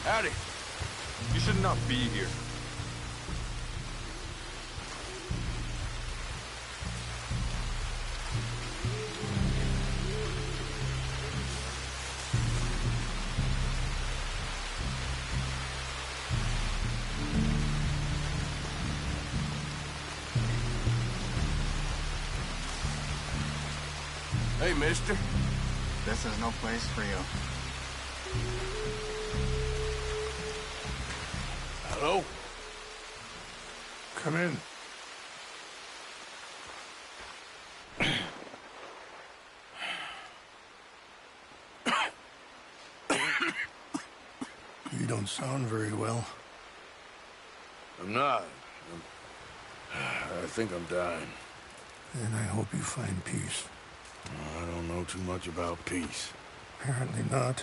Howdy. You should not be here. Hey, mister. This is no place for you. Hello? Come in. You don't sound very well. I'm not. I think I'm dying. Then I hope you find peace. I don't know too much about peace. Apparently not.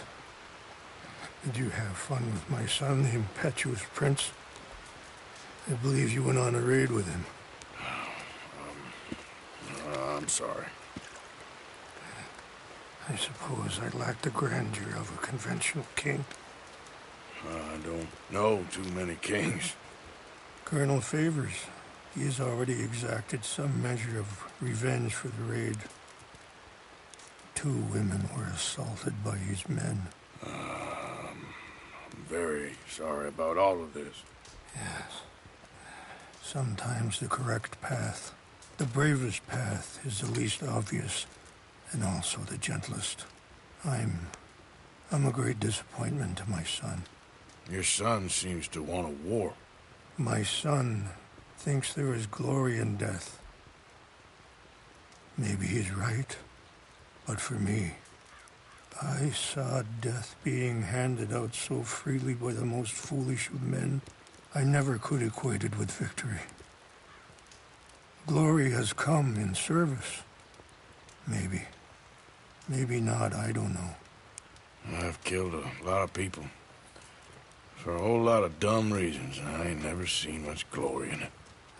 Did you have fun with my son, the impetuous prince? I believe you went on a raid with him. I'm sorry. I suppose I lack the grandeur of a conventional king. I don't know too many kings. Colonel Favors, he has already exacted some measure of revenge for the raid. 2 women were assaulted by his men. I'm very sorry about all of this. Yes. Sometimes the correct path, the bravest path, is the least obvious, and also the gentlest. I'm a great disappointment to my son. Your son seems to want a war. My son thinks there is glory in death. Maybe he's right, but for me, I saw death being handed out so freely by the most foolish of men, I never could equate it with victory. Glory has come in service. Maybe. Maybe not, I don't know. I've killed a lot of people. For a whole lot of dumb reasons, and I ain't never seen much glory in it.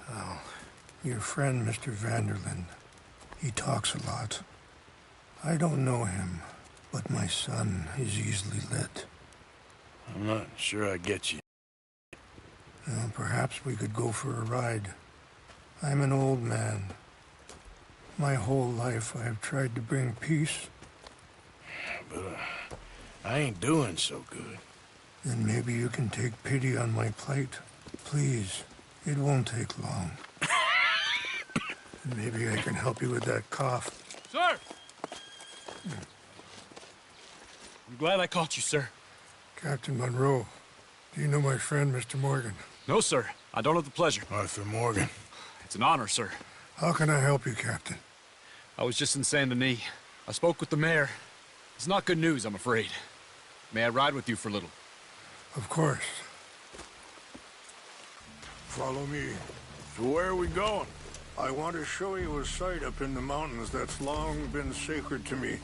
Oh, your friend, Mr. Vanderland, he talks a lot. I don't know him, but my son is easily led. I'm not sure I get you. Well, perhaps we could go for a ride. I'm an old man. My whole life I have tried to bring peace. But I ain't doing so good. Then maybe you can take pity on my plight. Please, it won't take long. Maybe I can help you with that cough. Sir! I'm glad I caught you, sir. Captain Monroe, do you know my friend, Mr. Morgan? No, sir. I don't have the pleasure. Arthur Morgan. It's an honor, sir. How can I help you, Captain? I was just in Saint Denis. I spoke with the mayor. It's not good news, I'm afraid. May I ride with you for a little? Of course. Follow me. So where are we going? I want to show you a site up in the mountains that's long been sacred to me.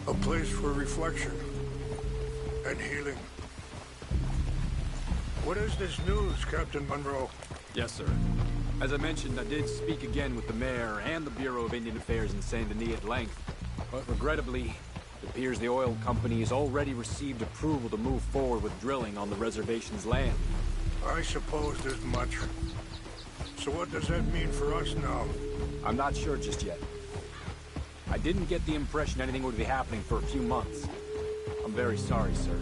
A place for reflection and healing. What is this news, Captain Monroe? Yes, sir. As I mentioned, I did speak again with the mayor and the Bureau of Indian Affairs in Saint Denis at length. But regrettably, it appears the oil company has already received approval to move forward with drilling on the reservation's land. I supposed as much. So what does that mean for us now? I'm not sure just yet. I didn't get the impression anything would be happening for a few months. I'm very sorry, sir.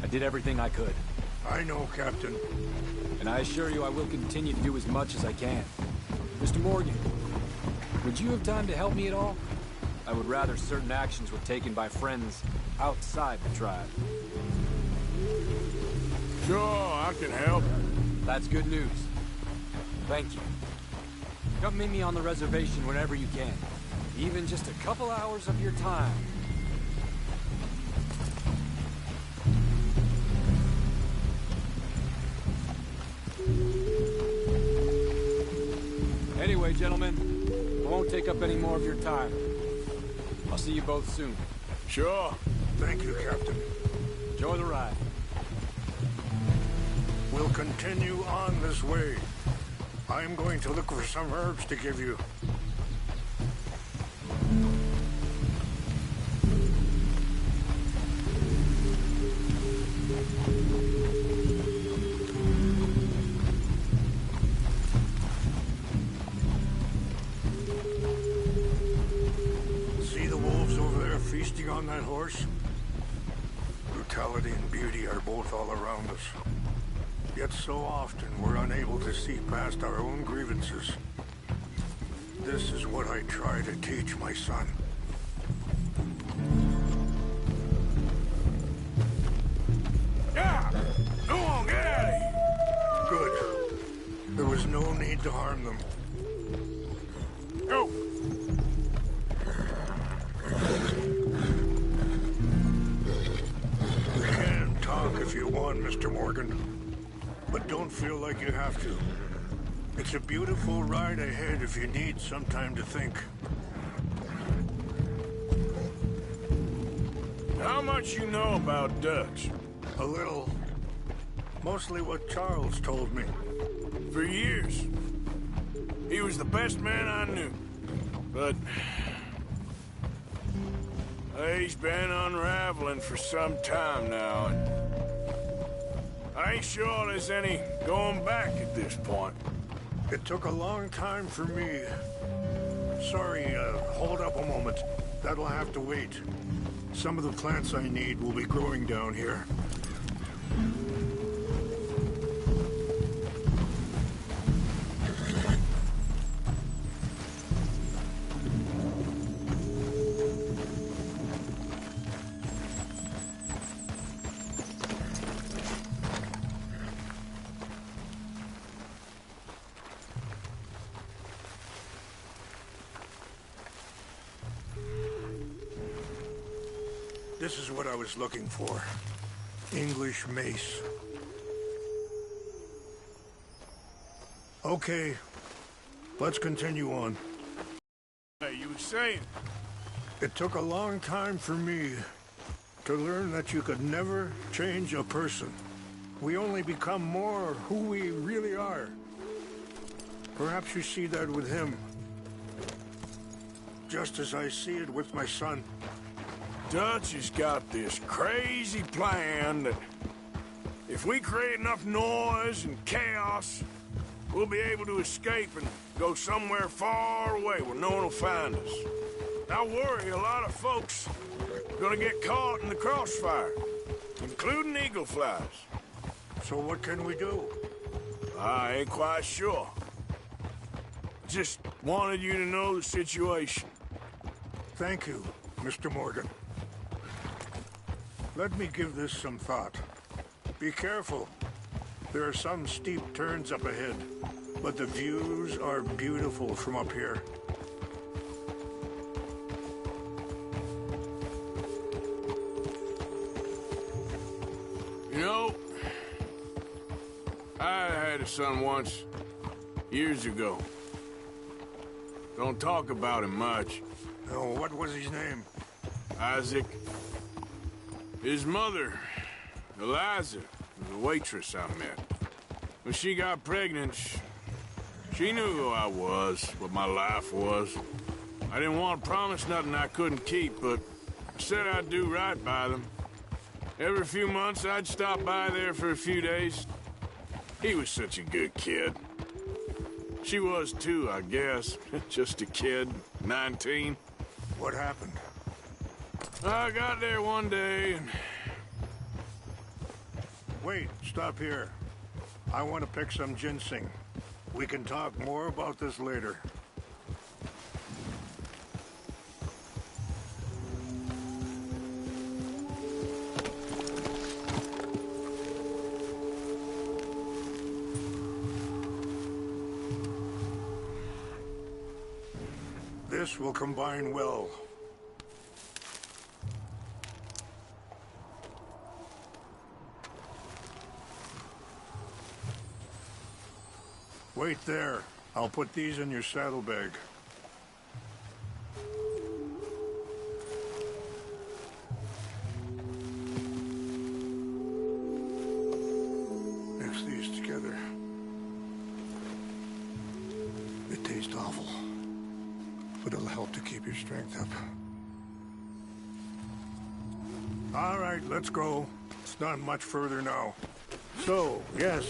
I did everything I could. I know, Captain. And I assure you I will continue to do as much as I can. Mr. Morgan, would you have time to help me at all? I would rather certain actions were taken by friends outside the tribe. Sure, I can help. That's good news. Thank you. Come meet me on the reservation whenever you can. Even just a couple hours of your time. Anyway, gentlemen, I won't take up any more of your time. I'll see you both soon. Sure. Thank you, Captain. Enjoy the ride. We'll continue on this way. I'm going to look for some herbs to give you. on that horse? Brutality and beauty are both all around us. Yet so often we're unable to see past our own grievances. This is what I try to teach my son. Yeah! Go on, get out of here! Good. There was no need to harm them. Go! You can talk if you want, Mr. Morgan. But don't feel like you have to. It's a beautiful ride ahead if you need some time to think. How much you know about Dutch? A little. Mostly what Charles told me. For years. He was the best man I knew. But... he's been unraveling for some time now, and... I ain't sure there's any going back at this point. It took a long time for me. Sorry, hold up a moment. That'll have to wait. Some of the plants I need will be growing down here. This is what I was looking for. English mace. Okay, let's continue on. Hey, you were saying? It took a long time for me to learn that you could never change a person. We only become more who we really are. Perhaps you see that with him. Just as I see it with my son. Dutch has got this crazy plan that if we create enough noise and chaos, we'll be able to escape and go somewhere far away where no one will find us. I worry a lot of folks are gonna get caught in the crossfire, including eagle flies. So what can we do? I ain't quite sure. Just wanted you to know the situation. Thank you, Mr. Morgan. Let me give this some thought. Be careful. There are some steep turns up ahead, but the views are beautiful from up here. You know, I had a son once, years ago. Don't talk about him much. Oh, what was his name? Isaac. His mother, Eliza, was a waitress I met. When she got pregnant, she knew who I was, what my life was. I didn't want to promise nothing I couldn't keep, but I said I'd do right by them. Every few months, I'd stop by there for a few days. He was such a good kid. She was too, I guess. Just a kid, 19. What happened? I got there one day and... Wait, stop here. I want to pick some ginseng. We can talk more about this later. This will combine well. Wait there. I'll put these in your saddlebag. Mix these together. It tastes awful, but it'll help to keep your strength up. All right, let's go. It's not much further now. So, yes,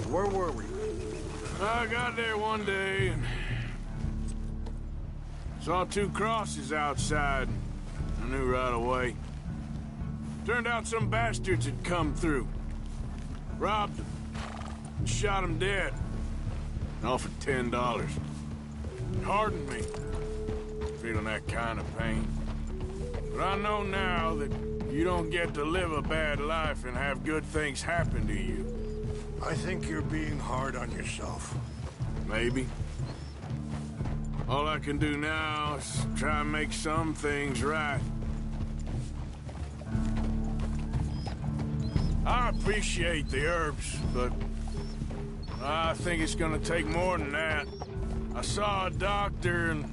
where were we? I got there one day and saw two crosses outside. I knew right away. Turned out some bastards had come through. Robbed him. And shot him dead. And offered $10. Hardened me. Feeling that kind of pain. But I know now that you don't get to live a bad life and have good things happen to you. I think you're being hard on yourself. Maybe. All I can do now is try and make some things right. I appreciate the herbs, but I think it's gonna take more than that. I saw a doctor and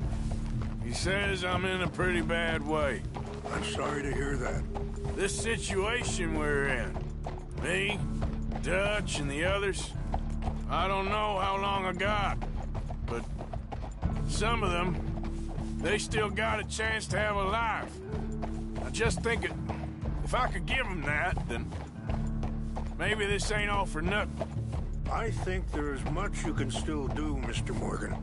he says I'm in a pretty bad way. I'm sorry to hear that. This situation we're in, me, Dutch, and the others, I don't know how long I got, but some of them, they still got a chance to have a life. I just think if I could give them that, then maybe this ain't all for nothing. I think there is much you can still do, Mr. Morgan.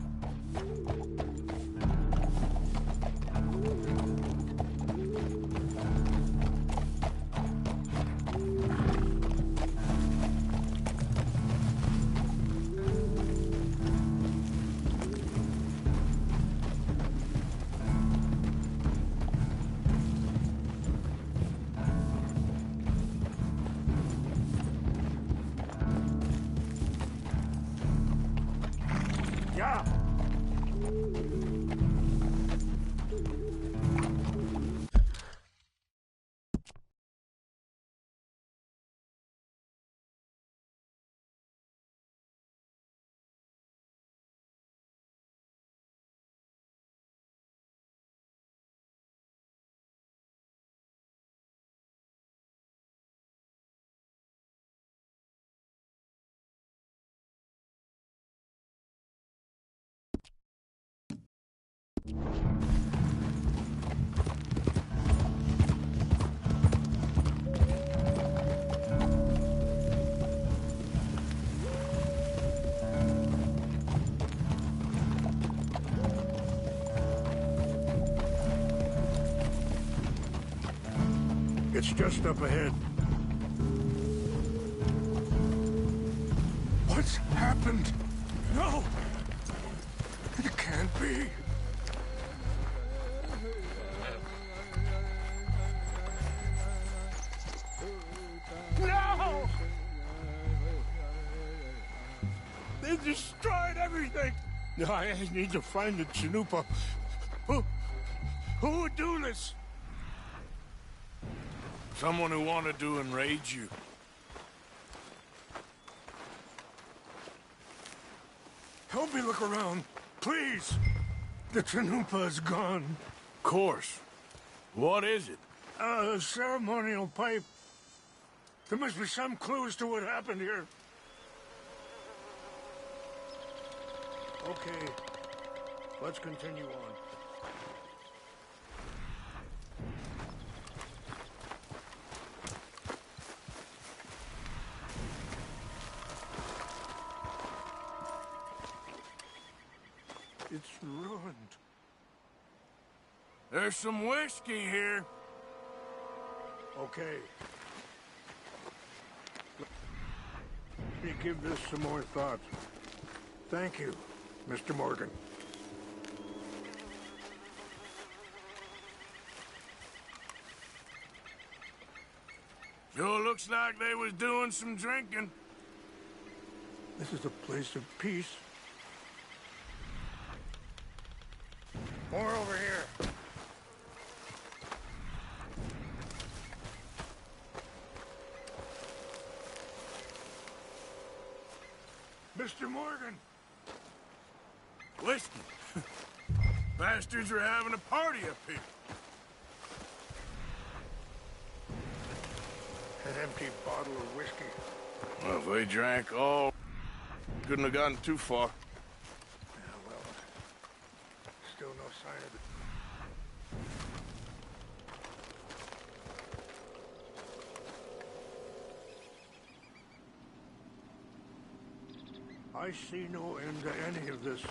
Yeah. It's just up ahead. What's happened? No! It can't be. No! They destroyed everything! I need to find the Chanupa. Who would do this? Someone who wanted to enrage you. Help me look around, please. The Chanupa is gone. Of course. What is it? A ceremonial pipe. There must be some clues to what happened here. Okay, let's continue on. It's ruined. There's some whiskey here. Okay. Let me give this some more thought. Thank you, Mr. Morgan. Sure looks like they was doing some drinking. This is a place of peace. More over here. Mr. Morgan! Whiskey. Bastards are having a party up here. An empty bottle of whiskey. Well, if they drank all, couldn't have gotten too far. Yeah, well, still no sign of it. I see no end to any of this.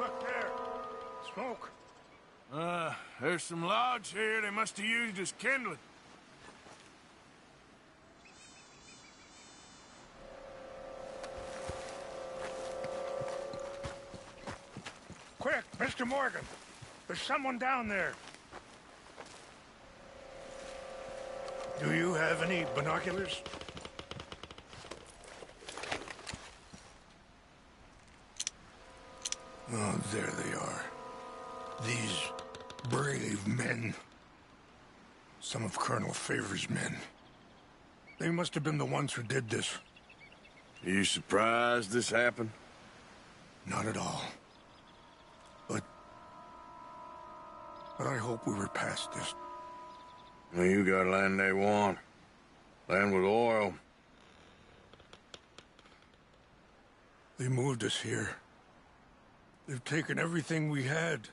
Look there. Smoke. There's some logs here they must have used as kindling. Quick, Mr. Morgan. There's someone down there. Do you have any binoculars? Oh, there they are. These brave men. Some of Colonel Favor's men. They must have been the ones who did this. Are you surprised this happened? Not at all. But I hope we were past this. Well, you got land they want. Land with oil. They moved us here. They've taken everything we had.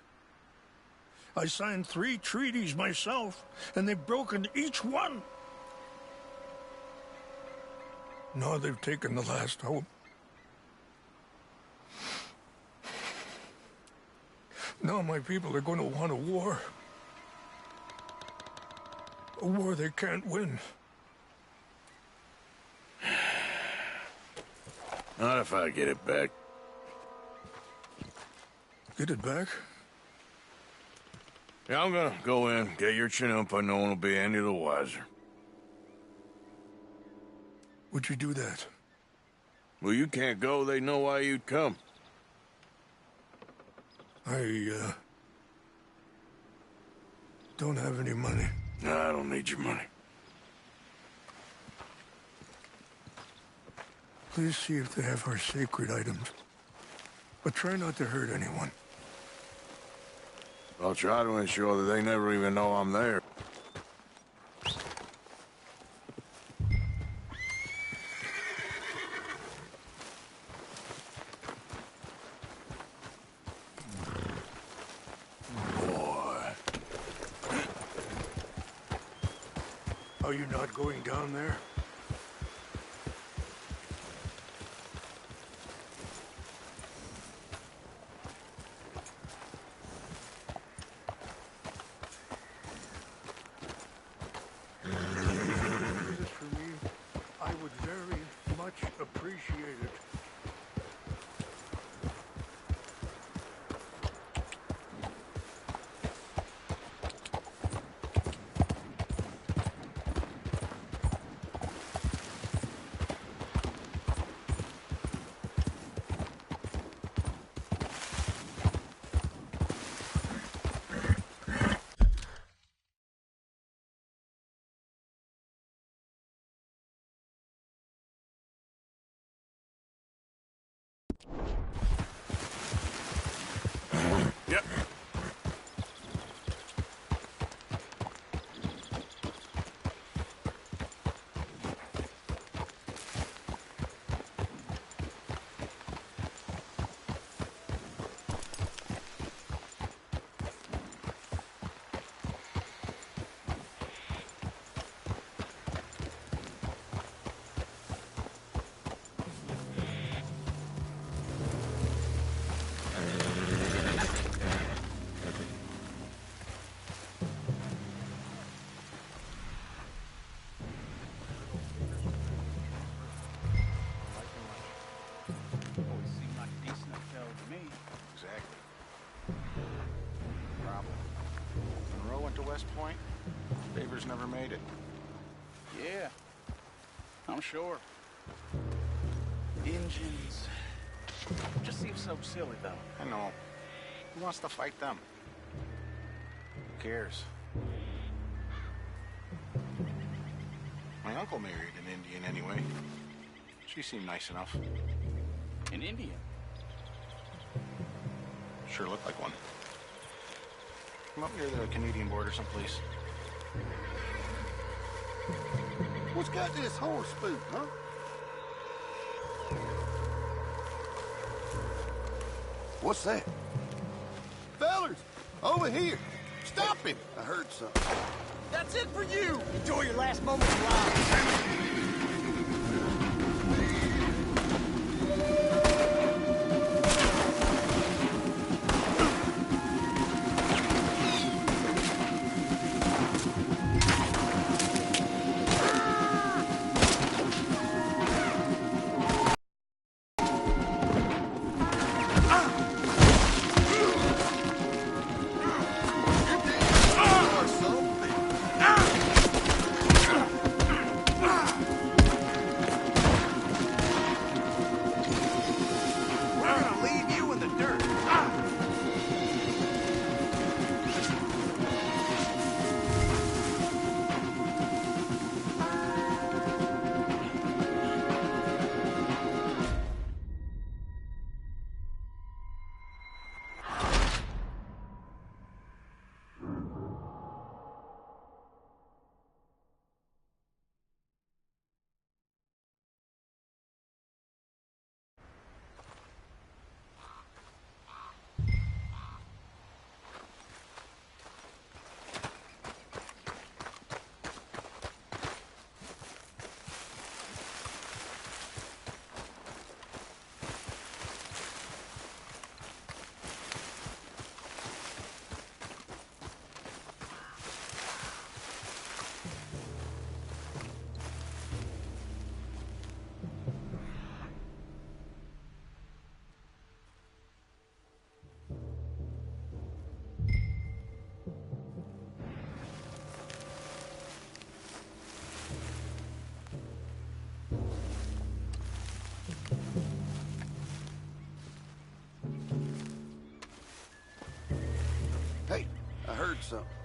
I signed 3 treaties myself, and they've broken each one. Now they've taken the last hope. Now my people are going to want a war. A war they can't win. Not if I get it back. Get it back? Yeah, I'm gonna go in, get your Chinook, but no one will be any the wiser. Would you do that? Well, you can't go, they know why you'd come. I don't have any money. No, I don't need your money. Please see if they have our sacred items. But try not to hurt anyone. I'll try to ensure that they never even know I'm there. Boy. Are you not going down there? Appreciate it. Yep. Point, Favors never made it. Yeah, I'm sure. Engines. Just seems so silly, though. I know. Who wants to fight them? Who cares? My uncle married an Indian anyway. She seemed nice enough. An Indian? Sure looked like one. Come up near the Canadian border someplace. What's got this horse spook, huh? What's that? Fellers, over here. Stop him. I heard something. That's it for you! Enjoy your last moments alive. something.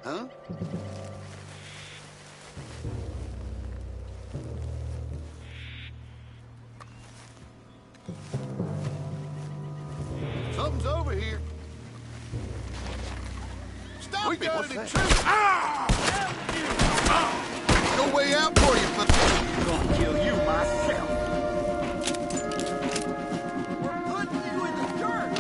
Huh? Something's over here. Stop We it! got What's an that? intruder! No way out for you, but I'm gonna kill you myself. We're putting you in the dirt.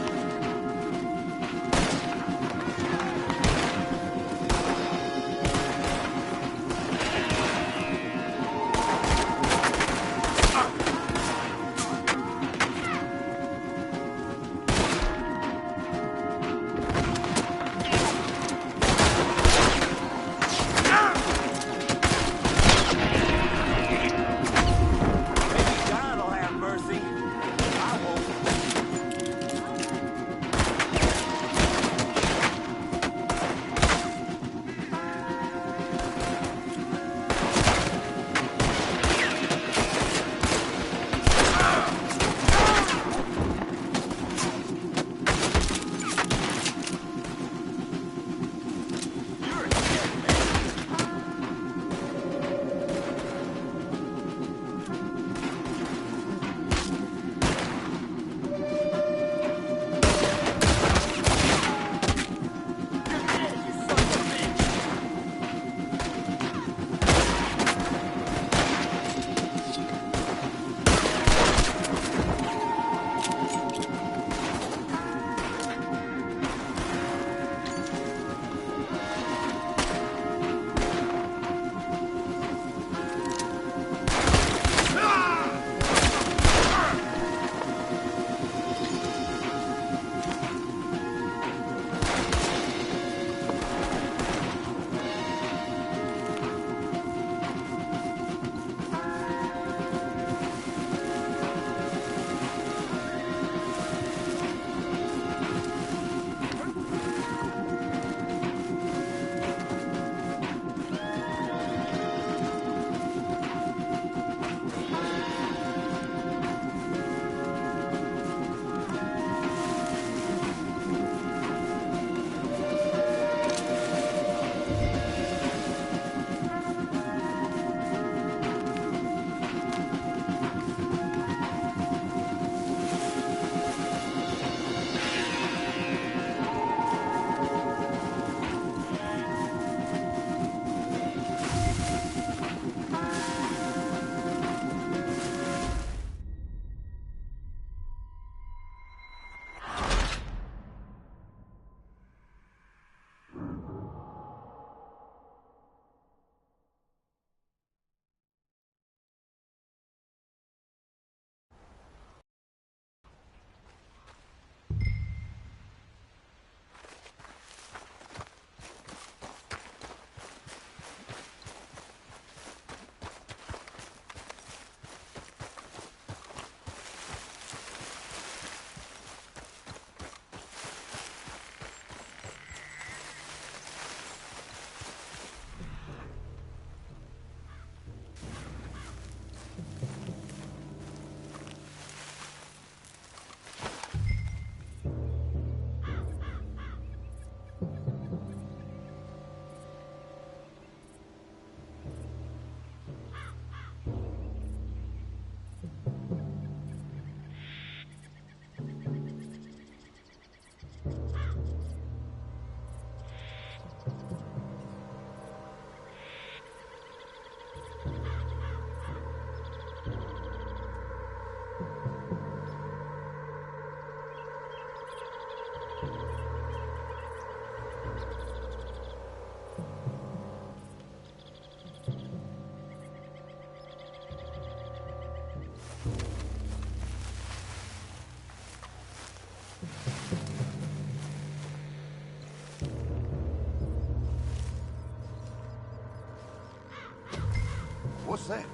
What's that?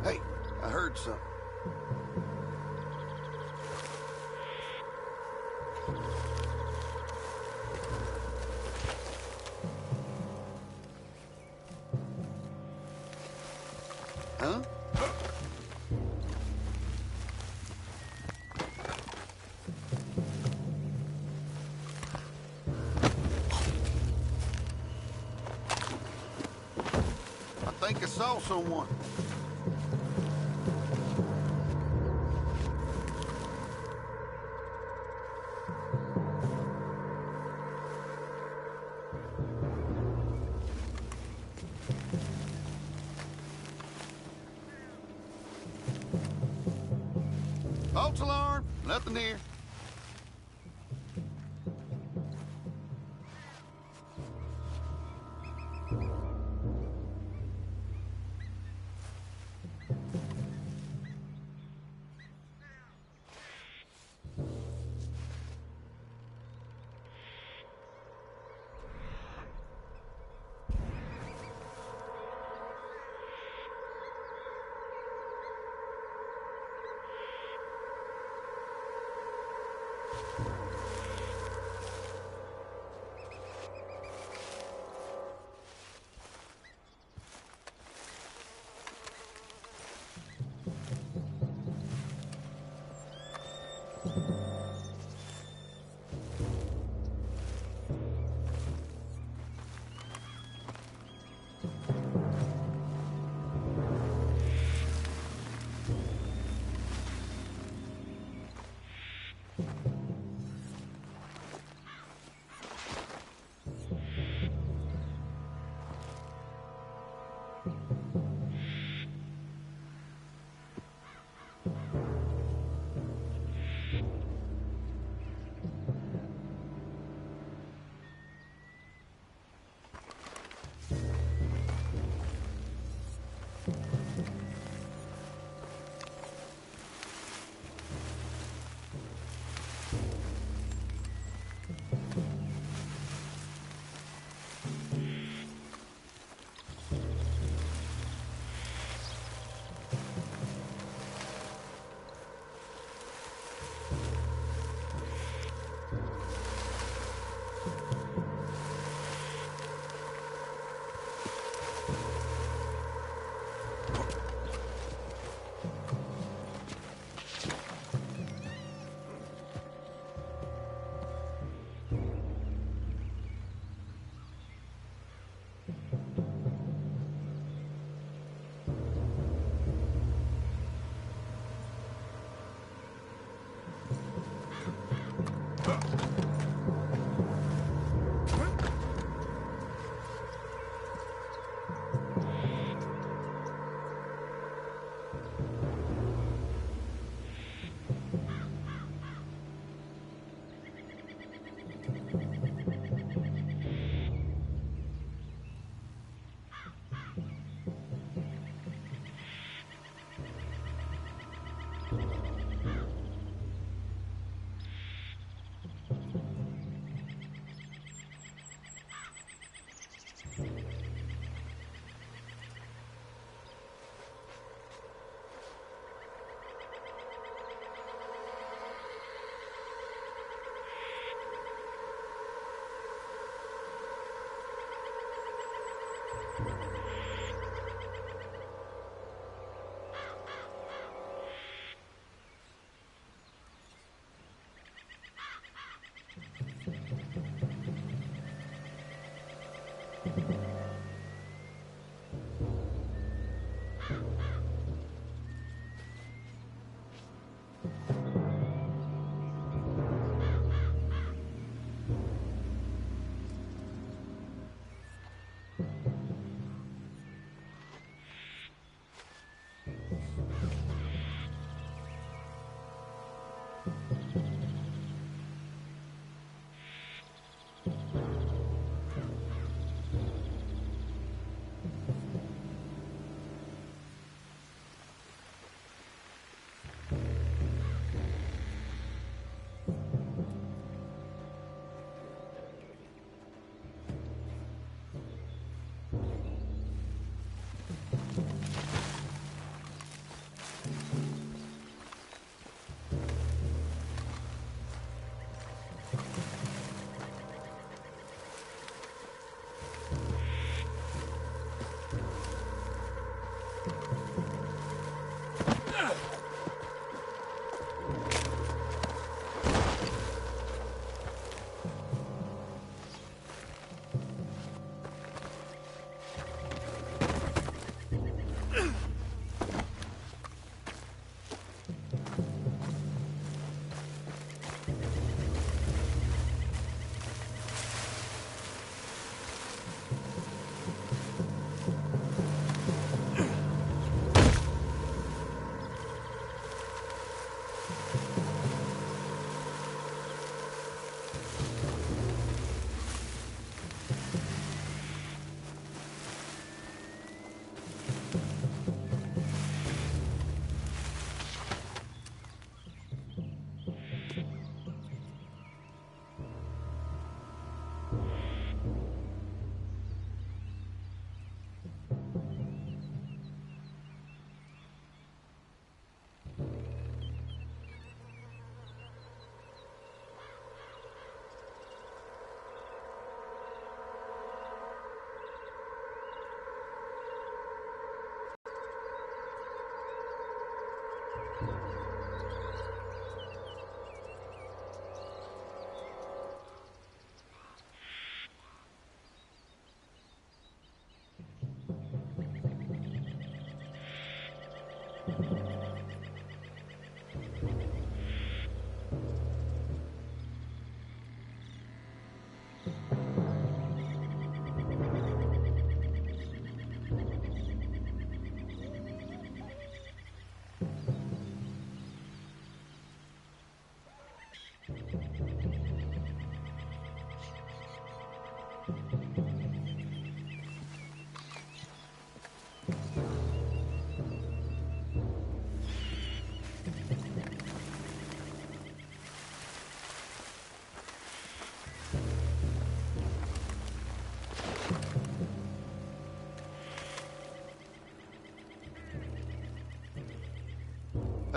Hey, I heard something. Huh? I think I saw someone. False alarm. Nothing here.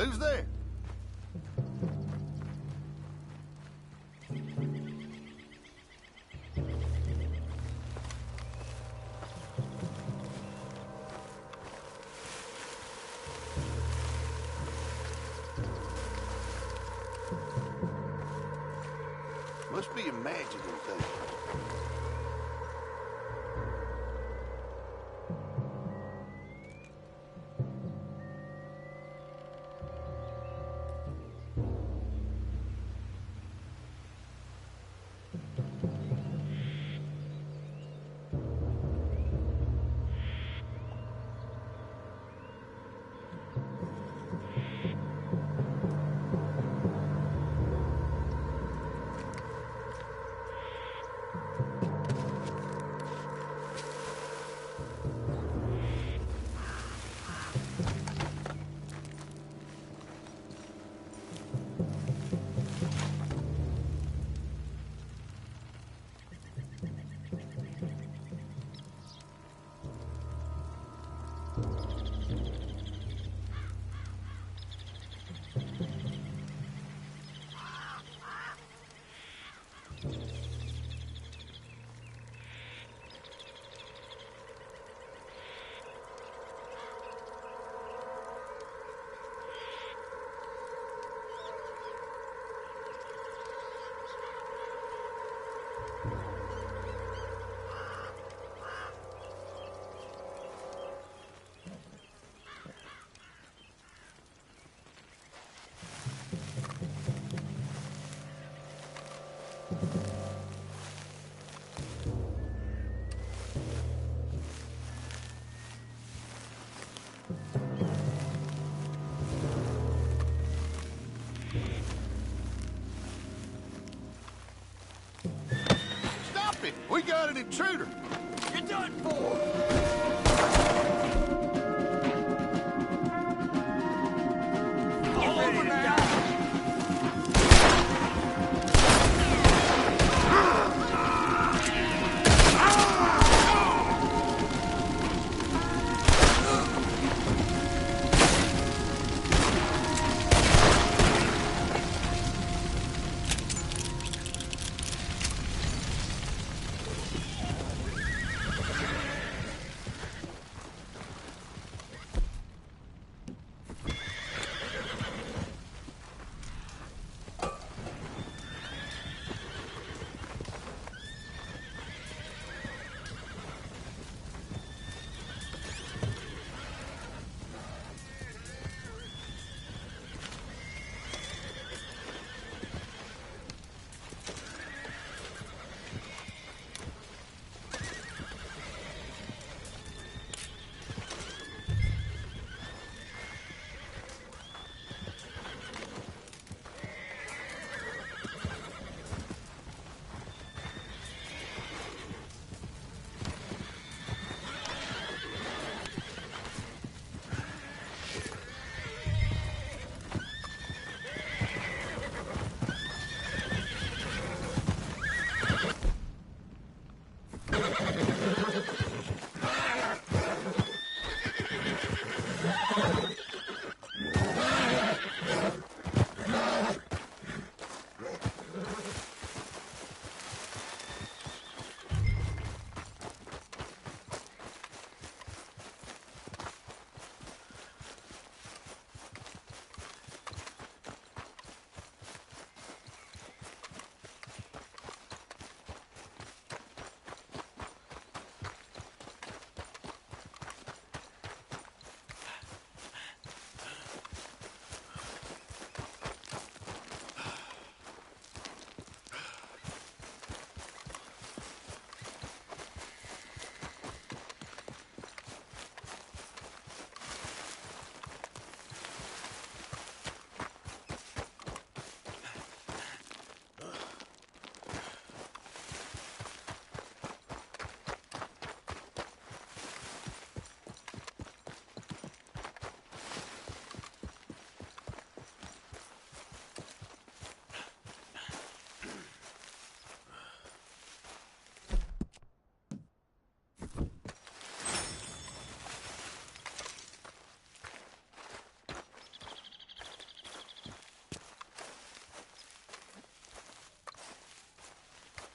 Who's there? Must be a magical thing. got an intruder. You're done for! All over now!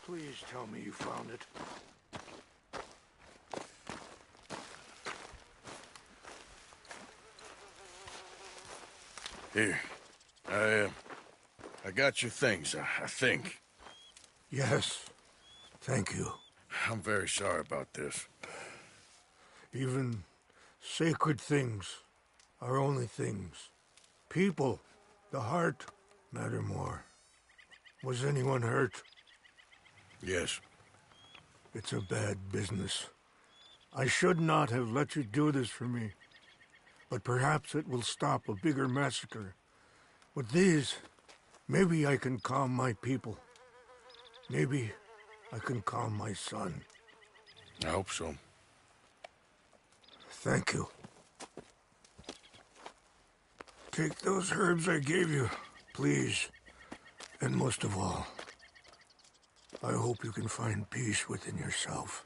Please tell me you found it. Here. I got your things, I think. Yes. Thank you. I'm very sorry about this. Even sacred things are only things. People, the heart, matter more. Was anyone hurt? Yes. It's a bad business. I should not have let you do this for me. But perhaps it will stop a bigger massacre. With these, maybe I can calm my people. Maybe I can calm my son. I hope so. Thank you. Take those herbs I gave you, please. And most of all, I hope you can find peace within yourself.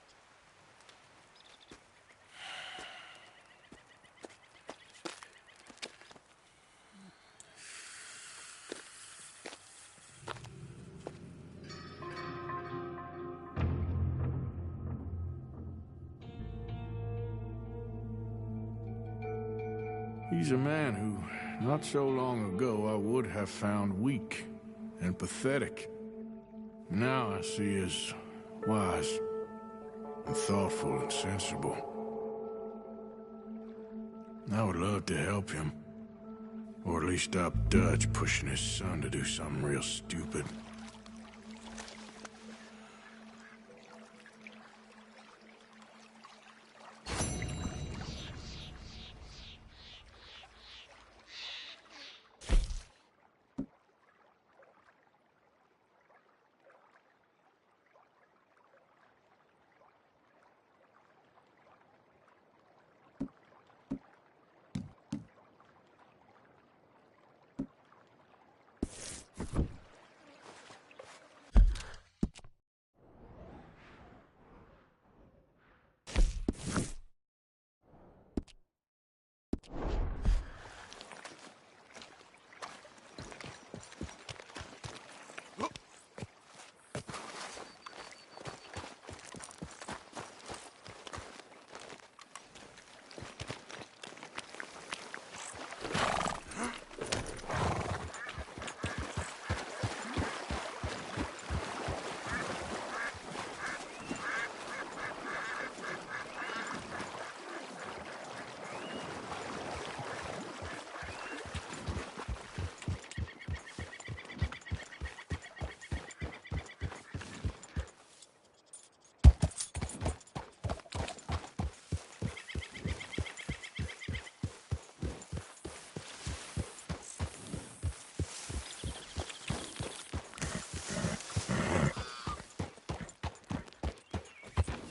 He's a man who, not so long ago, I would have found weak and pathetic. Now I see as wise and thoughtful and sensible. I would love to help him. Or at least stop Dutch pushing his son to do something real stupid.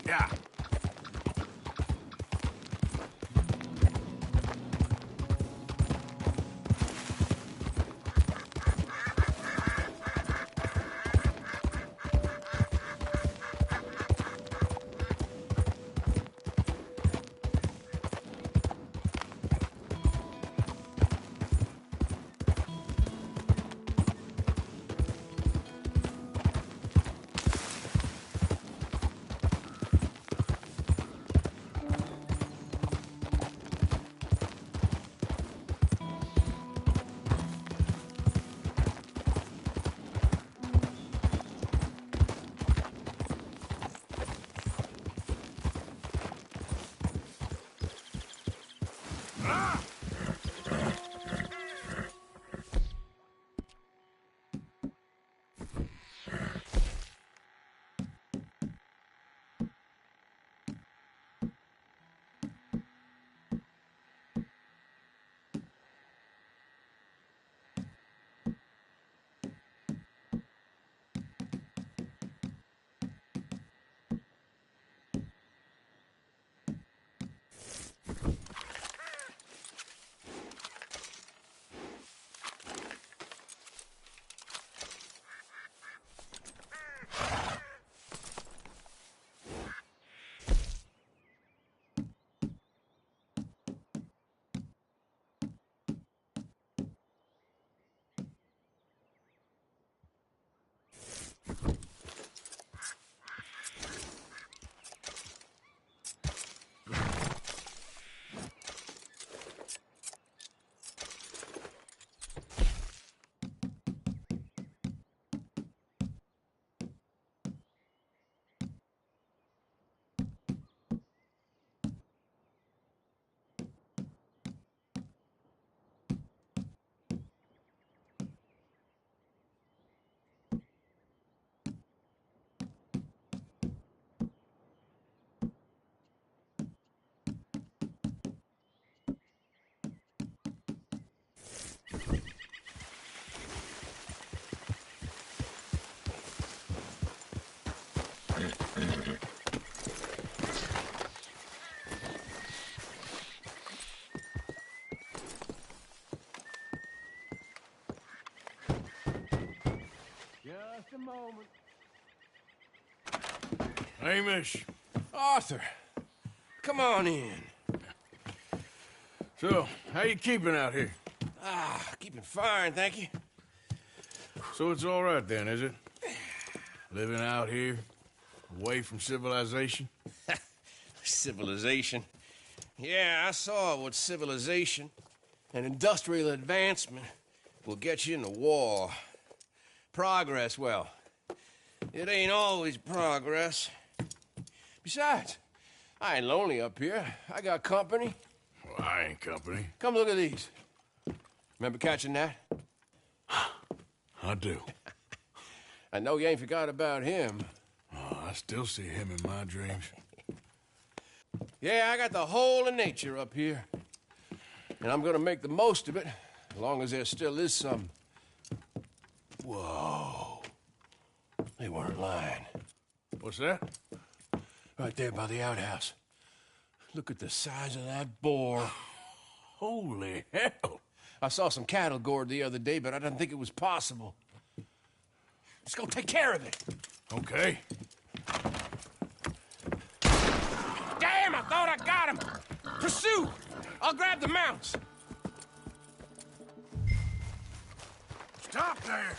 Yeah. Just a moment. Hamish. Arthur, come on in. So, how you keeping out here? Keeping fine, thank you. So it's all right then, is it? Living out here, away from civilization? Civilization. Yeah, I saw what civilization and industrial advancement will get you in the war. Progress, well, it ain't always progress. Besides, I ain't lonely up here. I got company. Well, I ain't company. Come look at these. Remember catching that? I do. I know you ain't forgot about him. Oh, I still see him in my dreams. Yeah, I got the whole of nature up here. And I'm gonna make the most of it, as long as there still is some. Whoa. They weren't lying. What's that? Right there by the outhouse. Look at the size of that boar. Holy hell. I saw some cattle gored the other day, but I didn't think it was possible. Let's go take care of it. Okay. Damn, I thought I got him. Pursue. I'll grab the mounts. Stop there!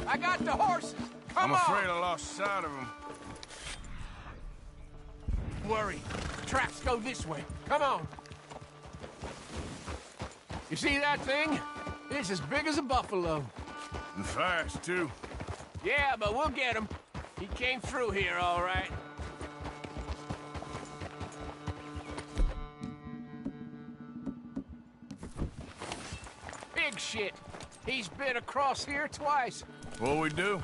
I got the horses. Come I'm afraid on. I lost sight of them. Don't worry. Tracks go this way. Come on. You see that thing? It's as big as a buffalo. And fast, too. Yeah, but we'll get him. He came through here, all right. Big shit. He's been across here twice. What'll we do?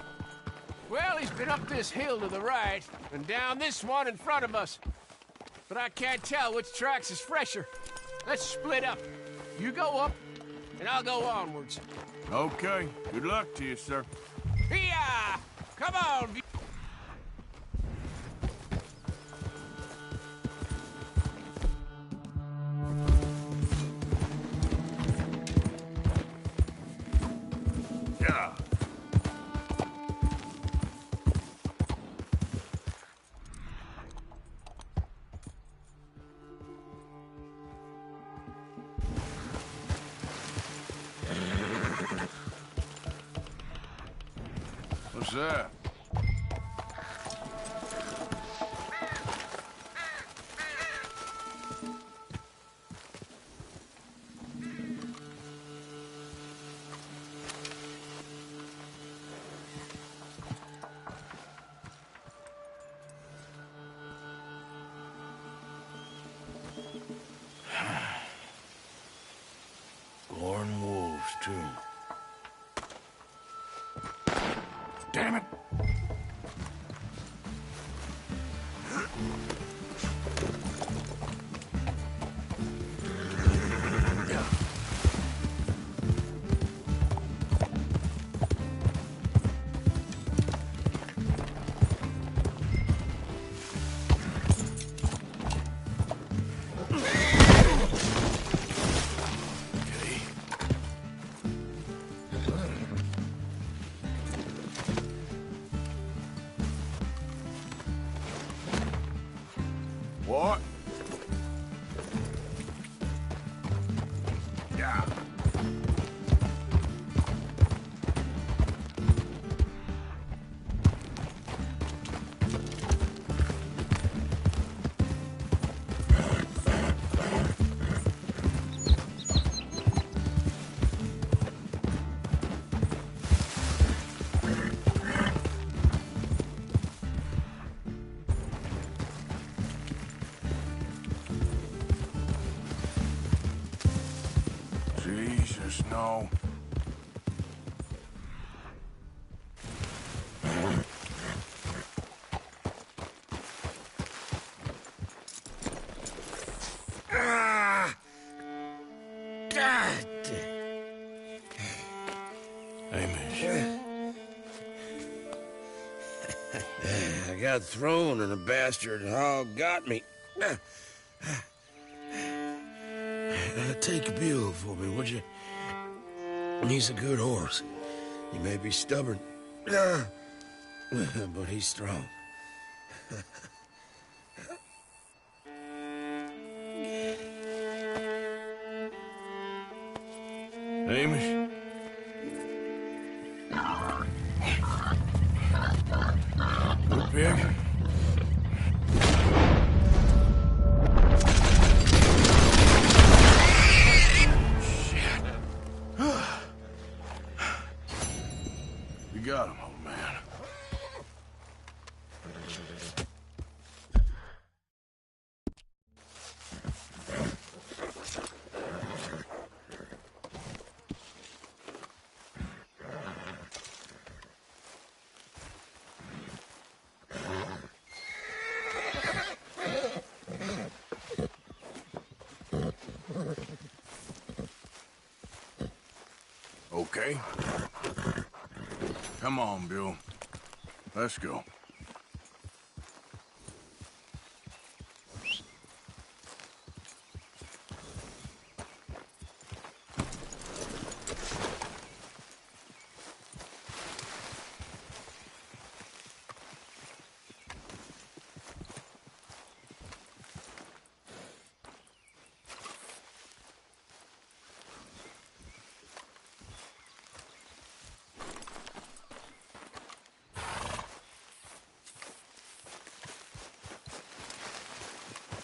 Well, he's been up this hill to the right, and down this one in front of us. But I can't tell which tracks is fresher. Let's split up. You go up, and I'll go onwards. Okay. Good luck to you, sir. Here! Come on! Yeah. What's that? Goring wolves, too. Damn it! What? Yeah. Jesus, no. Ah! God! Amish. I got thrown and a bastard hog got me. Take a Buell for me, would you? He's a good horse. He may be stubborn, but he's strong. Amish? Good pig? You got him, old man. Okay. Come on, Bill. Let's go.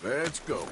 Let's go.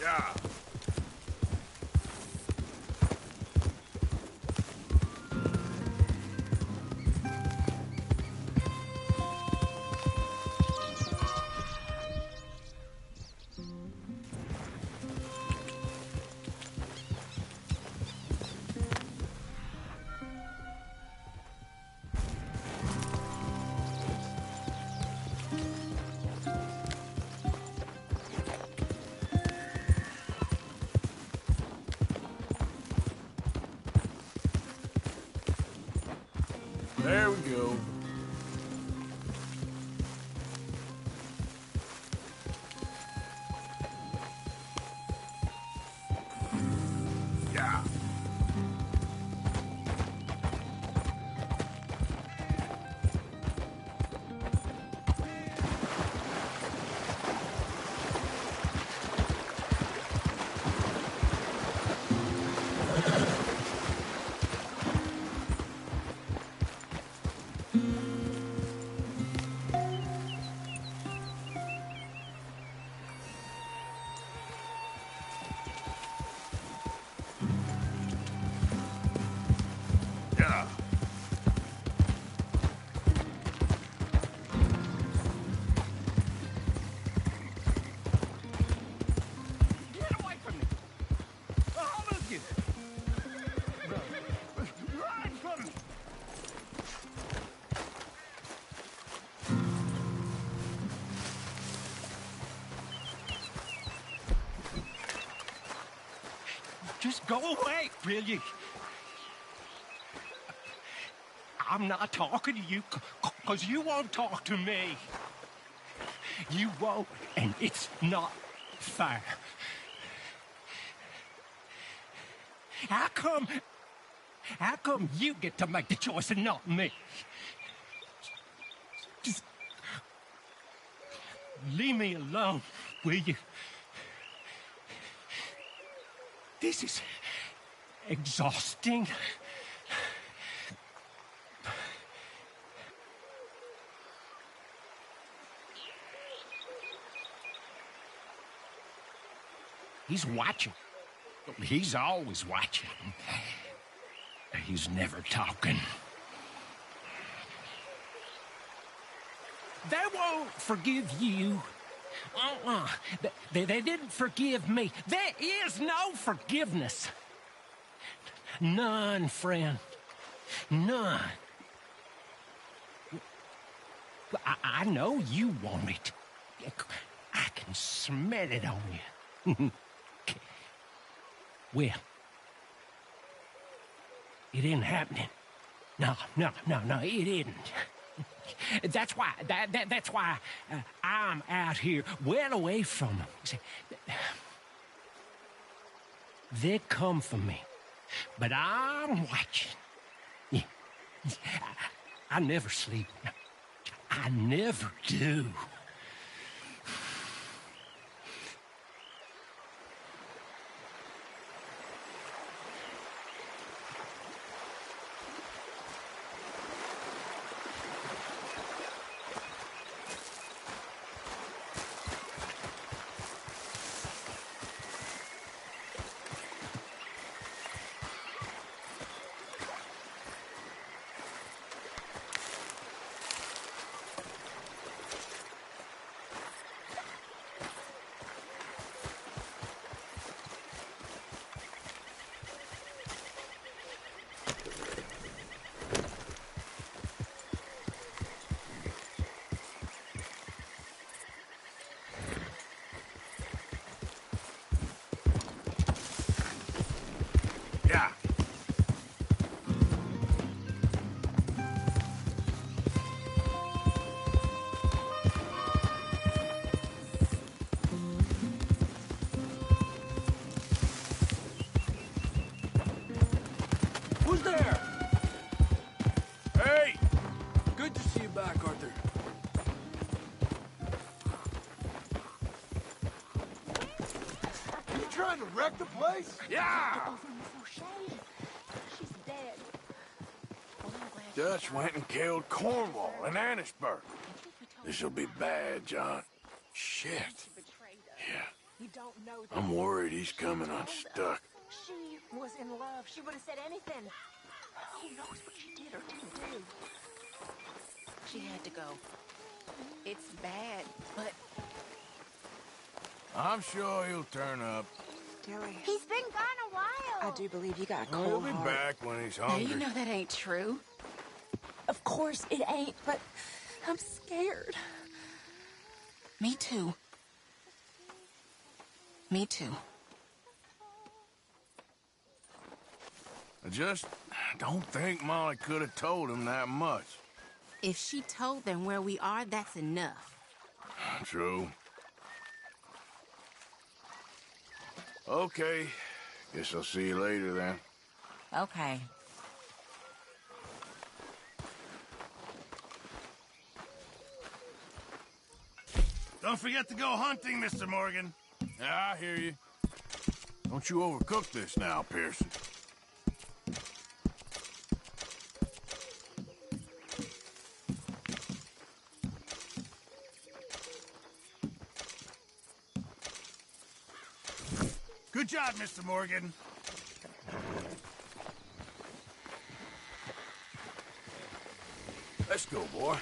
Yeah. Just go away, will you? I'm not talking to you because you won't talk to me. You won't, and it's not fair. How come you get to make the choice and not me? Just leave me alone, will you? This is exhausting. He's watching. He's always watching. He's never talking. They won't forgive you. They didn't forgive me. There is no forgiveness. None, friend. None. I know you want it. I can smell it on you. Well, it isn't happening. No, it isn't. That's why, that's why I'm out here, well away from them. See, they come for me, but I'm watching. Yeah. I never sleep. I never do. Yeah. Who's there? Hey! Good to see you back, Arthur. You trying to wreck the place? Yeah! She's dead. Dutch went and killed Cornwall in Annisburg. This'll be bad, John. Shit. Yeah. You don't know that. I'm worried he's coming unstuck. She was in love. She would have said anything. Who knows what she did or didn't do? She had to go. It's bad, but I'm sure he'll turn up. Dilly, He's been gone a while. I do believe you got a He'll cold be heart. back when he's Now, hungry. you know that ain't true. Of course it ain't, but I'm scared. Me too. Me too. I just don't think Molly could have told him that much. If she told them where we are, that's enough. True. Okay. Guess I'll see you later then. Okay. Don't forget to go hunting, Mr. Morgan. Yeah, I hear you. Don't you overcook this now, Pearson. Good job, Mr. Morgan. Let's go, boy.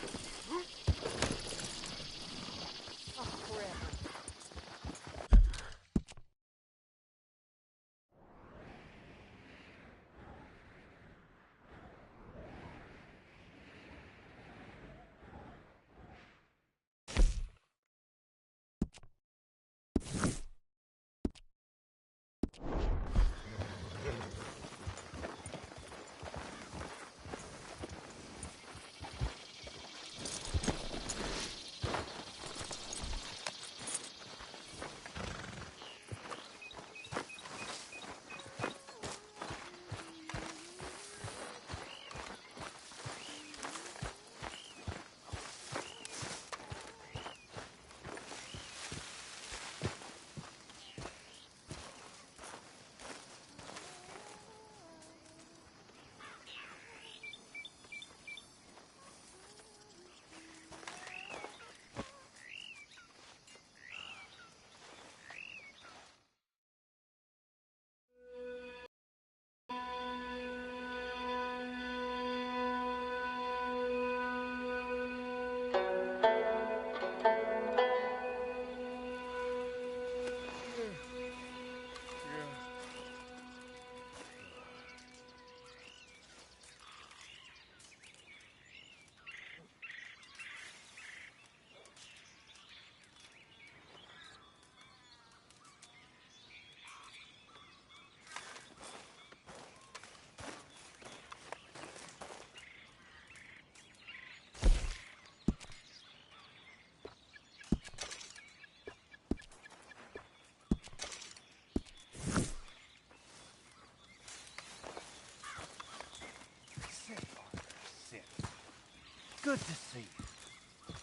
Good to see you.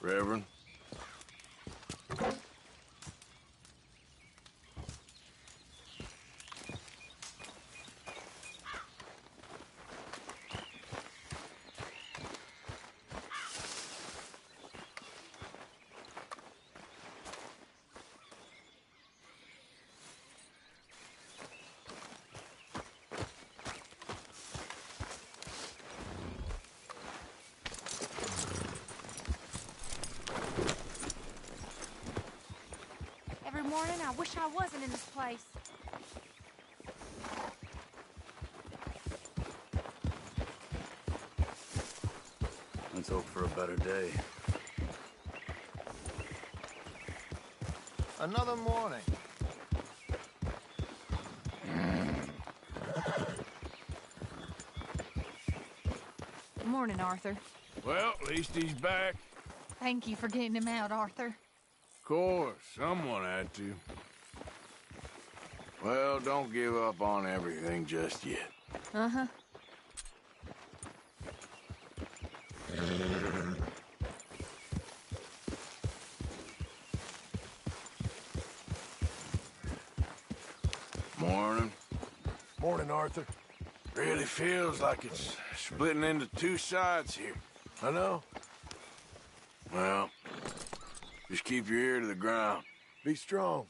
Reverend. Every morning, I wish I wasn't in this place. Let's hope for a better day. Another morning. Good morning, Arthur. Well, at least he's back. Thank you for getting him out, Arthur. Of course, someone had to. Well, don't give up on everything just yet. Uh-huh. Morning. Morning, Arthur. Really feels like it's splitting into two sides here. I know. Well, just keep your ear to the ground. Be strong.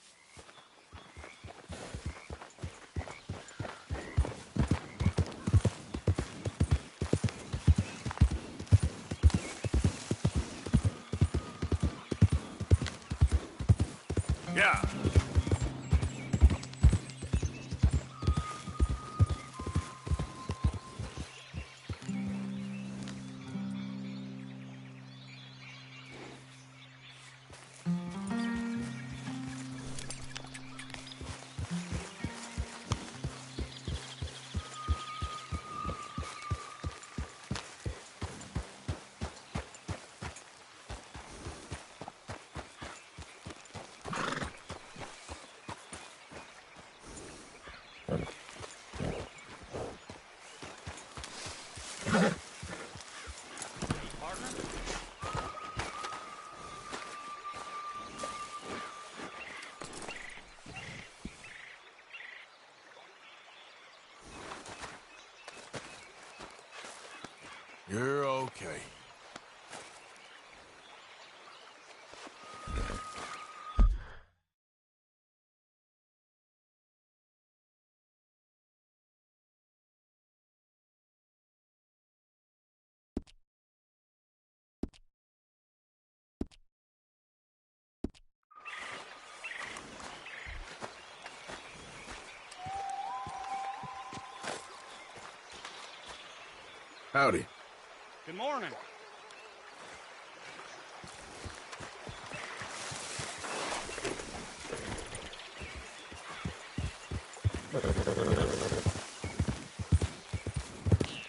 Yeah. You're okay. Howdy. Good morning.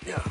Yeah.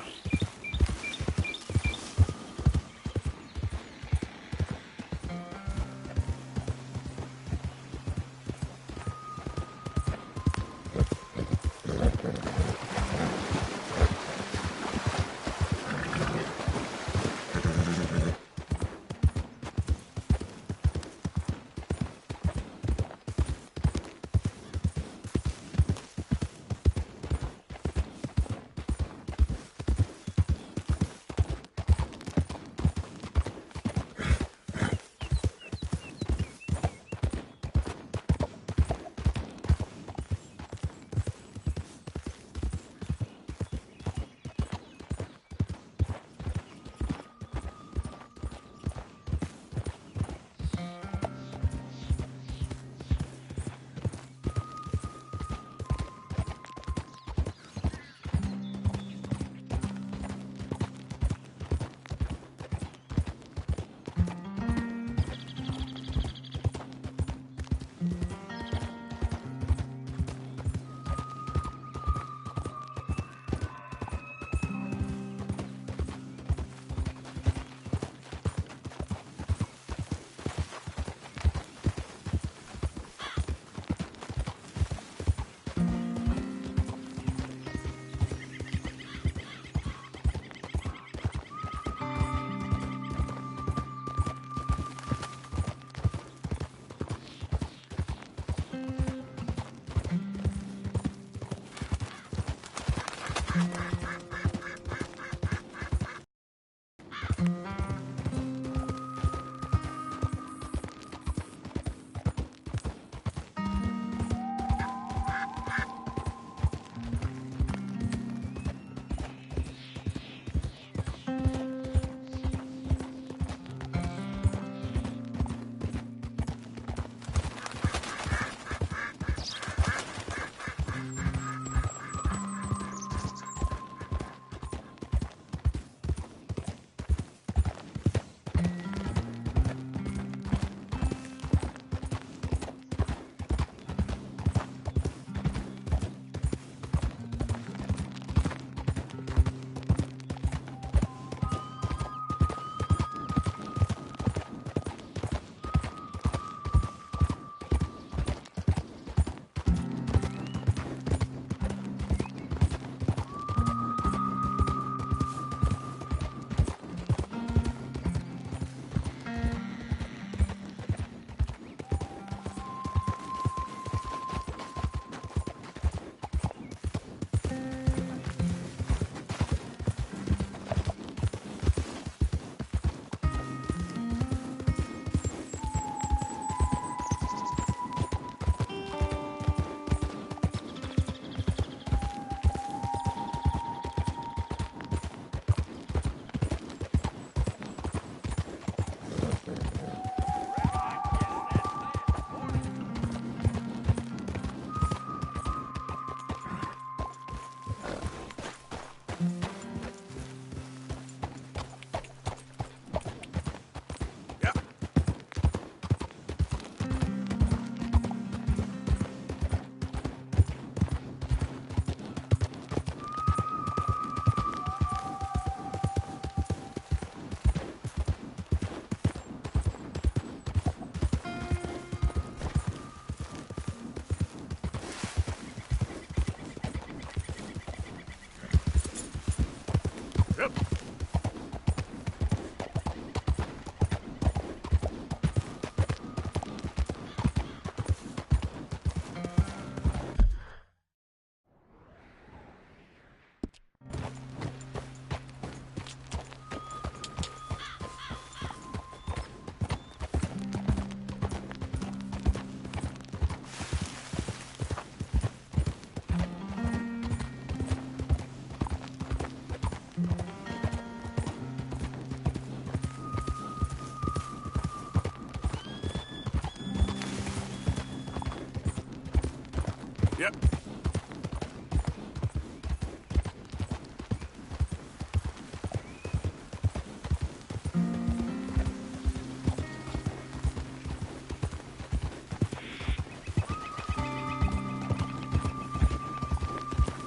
Yep.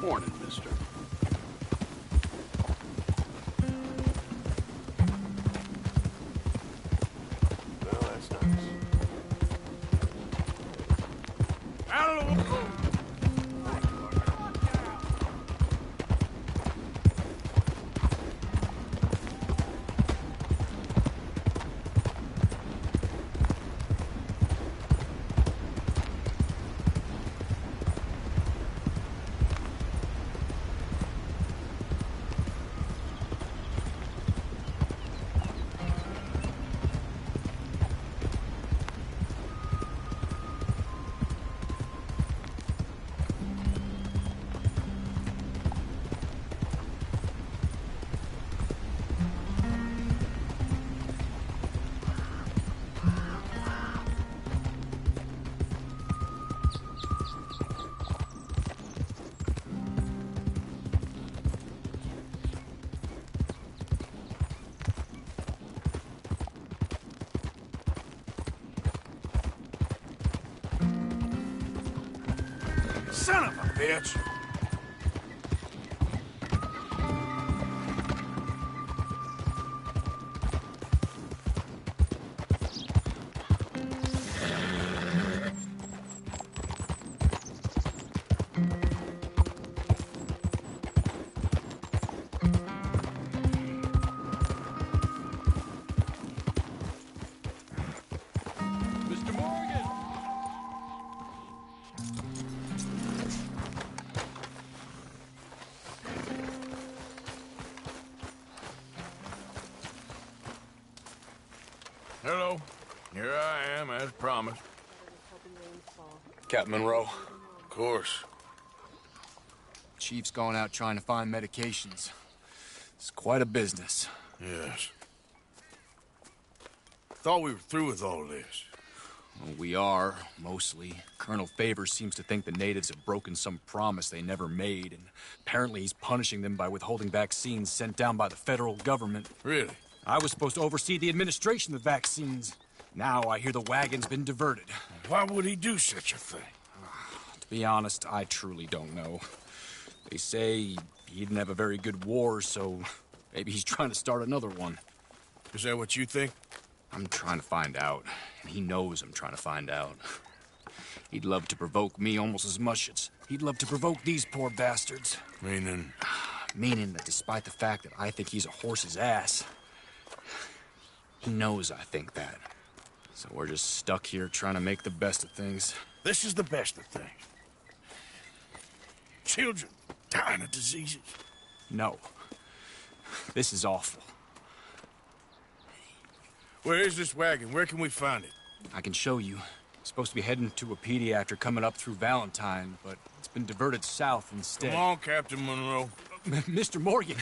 Morning, mister. Well, that's nice. Out of the way! Son of a bitch! Mr. Morgan! Hello. Here I am, as promised. Captain Monroe. Of course. Chief's gone out trying to find medications. It's quite a business. Yes. Thought we were through with all this. Well, we are, mostly. Colonel Favors seems to think the natives have broken some promise they never made, and apparently he's punishing them by withholding vaccines sent down by the federal government. Really? I was supposed to oversee the administration of the vaccines. Now I hear the wagon's been diverted. Why would he do such a thing? To be honest, I truly don't know. They say he didn't have a very good war, so maybe he's trying to start another one. Is that what you think? I'm trying to find out, and he knows I'm trying to find out. He'd love to provoke me almost as much as he'd love to provoke these poor bastards. Meaning? Meaning that despite the fact that I think he's a horse's ass, he knows I think that. So we're just stuck here trying to make the best of things. This is the best of things. Children dying of diseases. No. This is awful. Where is this wagon? Where can we find it? I can show you. It's supposed to be heading to a PD after coming up through Valentine, but it's been diverted south instead. Come on, Captain Monroe. Mr. Morgan,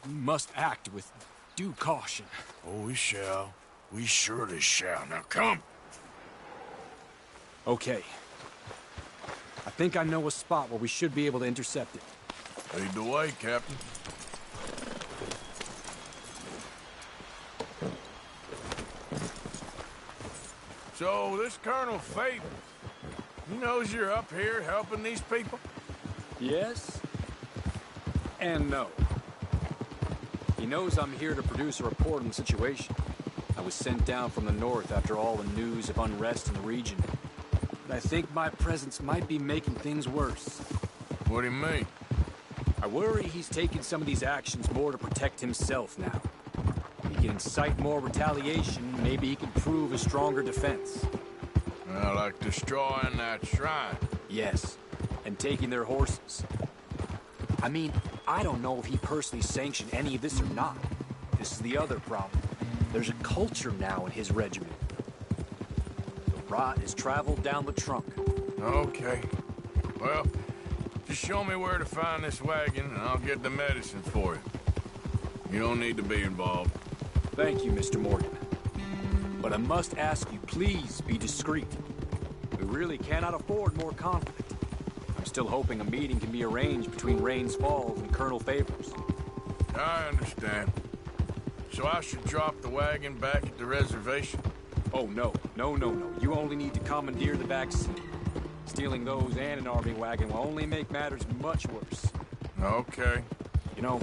we must act with due caution. Oh, we shall. We surely shall. Now, come. Okay. I think I know a spot where we should be able to intercept it. Lead the way, Captain. So, this Colonel Favors, he knows you're up here helping these people? Yes and no. He knows I'm here to produce a report on the situation. I was sent down from the north after all the news of unrest in the region. But I think my presence might be making things worse. What do you mean? I worry he's taking some of these actions more to protect himself now. If he can incite more retaliation, maybe he can prove a stronger defense. Well, like destroying that shrine. Yes, and taking their horses. I mean, I don't know if he personally sanctioned any of this or not. This is the other problem. There's a culture now in his regiment. The rot has traveled down the trunk. Okay. Well, just show me where to find this wagon, and I'll get the medicine for you. You don't need to be involved. Thank you, Mr. Morgan. But I must ask you, please be discreet. We really cannot afford more conflict. I I'm still hoping a meeting can be arranged between Rains Falls and Colonel Favors. I understand. So I should drop the wagon back at the reservation? Oh, no. No. You only need to commandeer the back seat. Stealing those and an army wagon will only make matters much worse. Okay. You know,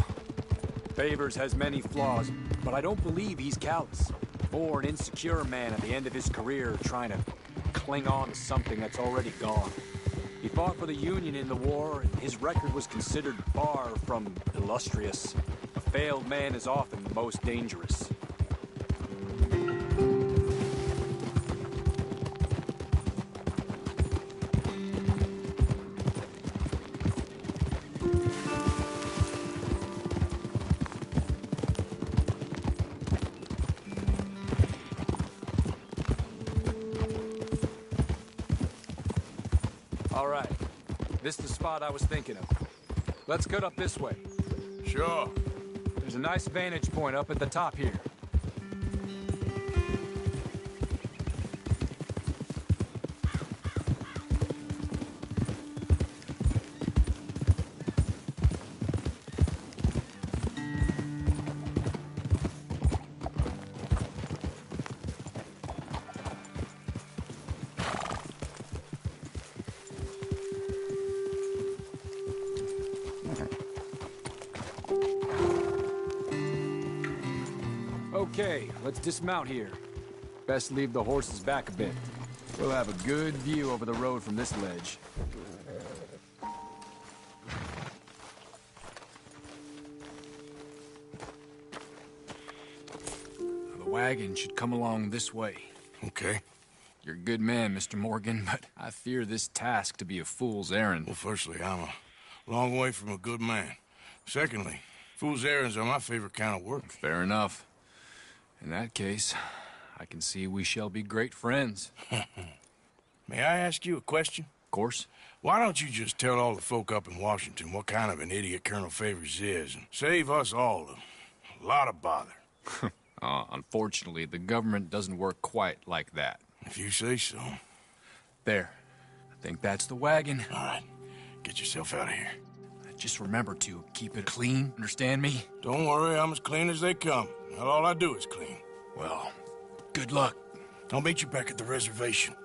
Favors has many flaws, but I don't believe he's callous. Or an insecure man at the end of his career trying to cling on to something that's already gone. He fought for the Union in the war, and his record was considered far from illustrious. A failed man is often the most dangerous. All right. This is the spot I was thinking of. Let's get up this way. Sure. There's a nice vantage point up at the top here. Okay, let's dismount here. Best leave the horses back a bit. We'll have a good view over the road from this ledge. The wagon should come along this way. Okay. You're a good man, Mr. Morgan, but I fear this task to be a fool's errand. Well, firstly, I'm a long way from a good man. Secondly, fool's errands are my favorite kind of work. Fair enough. In that case, I can see we shall be great friends. May I ask you a question? Of course. Why don't you just tell all the folk up in Washington what kind of an idiot Colonel Favors is and save us all a lot of bother? Unfortunately, the government doesn't work quite like that. If you say so. There. I think that's the wagon. All right. Get yourself out of here. Just remember to keep it clean, understand me? Don't worry, I'm as clean as they come. Not all I do is clean. Well, good luck. I'll meet you back at the reservation.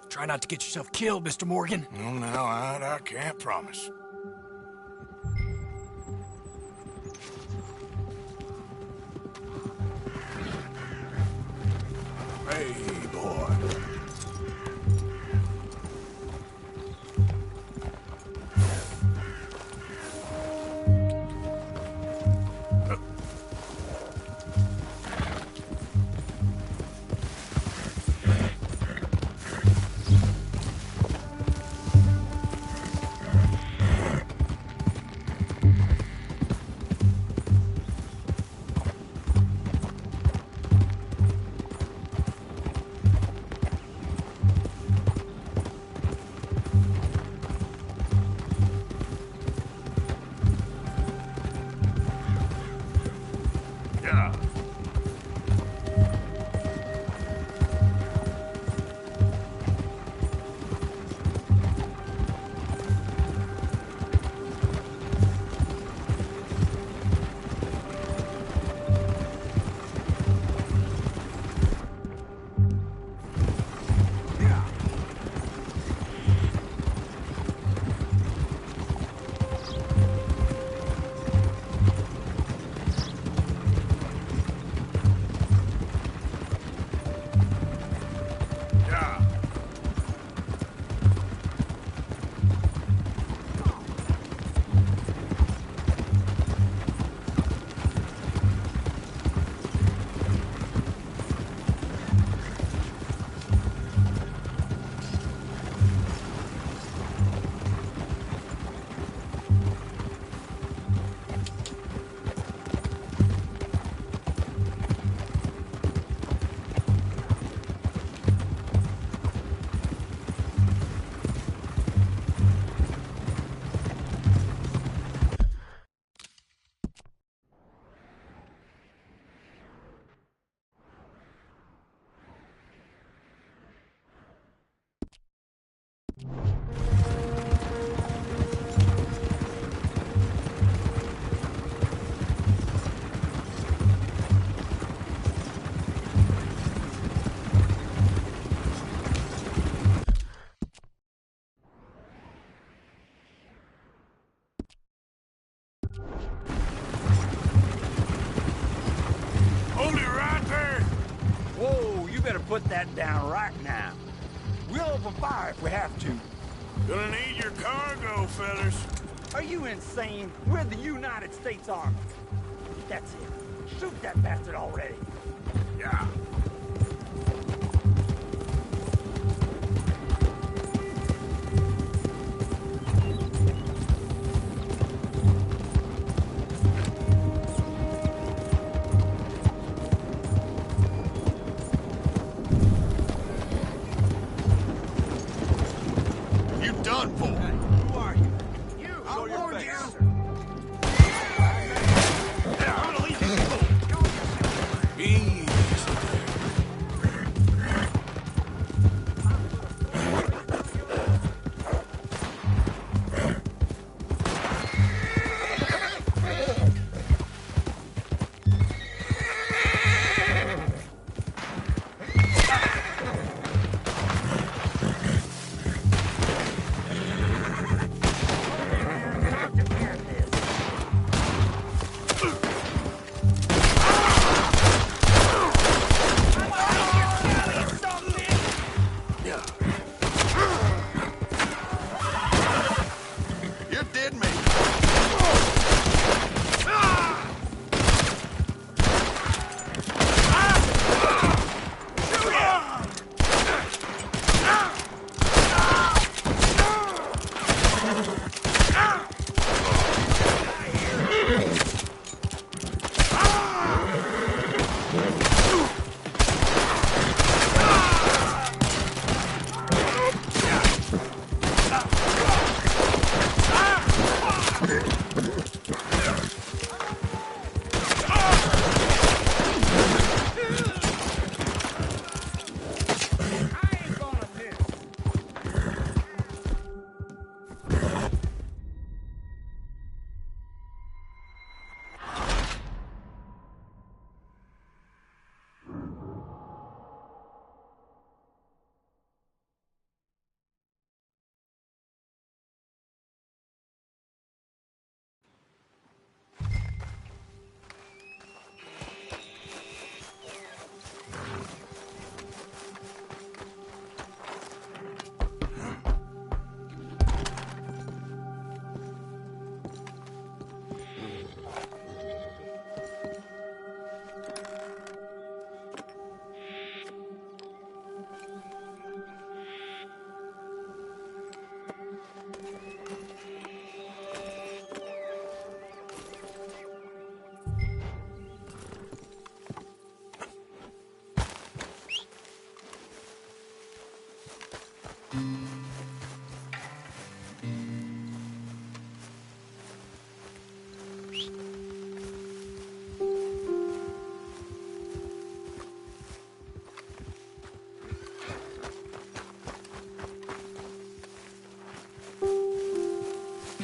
Try not to get yourself killed, Mr. Morgan. No, now, I can't promise. Hey, boy. You better put that down right now. We'll open fire if we have to. Gonna need your cargo, fellas. Are you insane? We're the United States Army. That's it. Shoot that bastard already. Yeah. You done for? Who are you? You! I warned you! I'm gonna leave you Easy. You did me!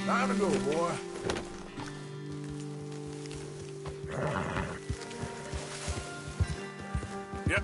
Time to go, boy. Yep.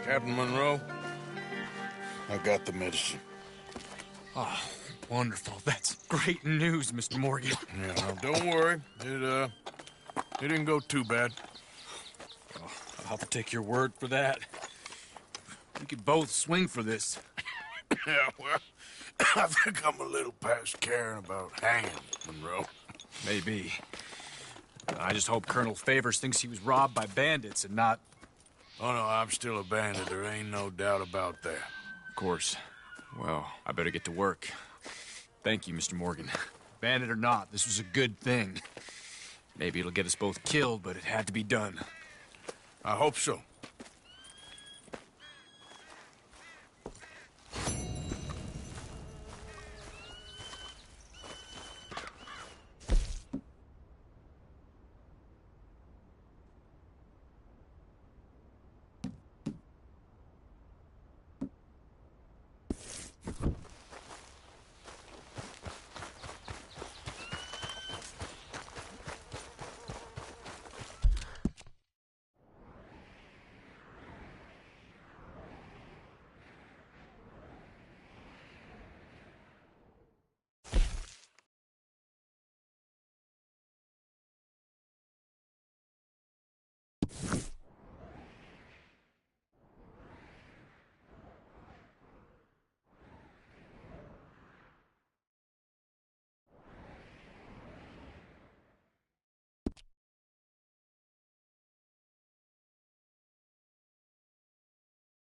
Captain Monroe, I got the medicine. Oh, wonderful. That's great news, Mr. Morgan. Yeah, now, don't worry. It didn't go too bad. Oh, I'll have to take your word for that. We could both swing for this. Yeah, well, I think I'm a little past caring about hanging, Monroe. Maybe. I just hope Colonel Favors thinks he was robbed by bandits and not... Oh, no, I'm still a bandit. There ain't no doubt about that. Of course. Well, I better get to work. Thank you, Mr. Morgan. Bandit or not, this was a good thing. Maybe it'll get us both killed, but it had to be done. I hope so.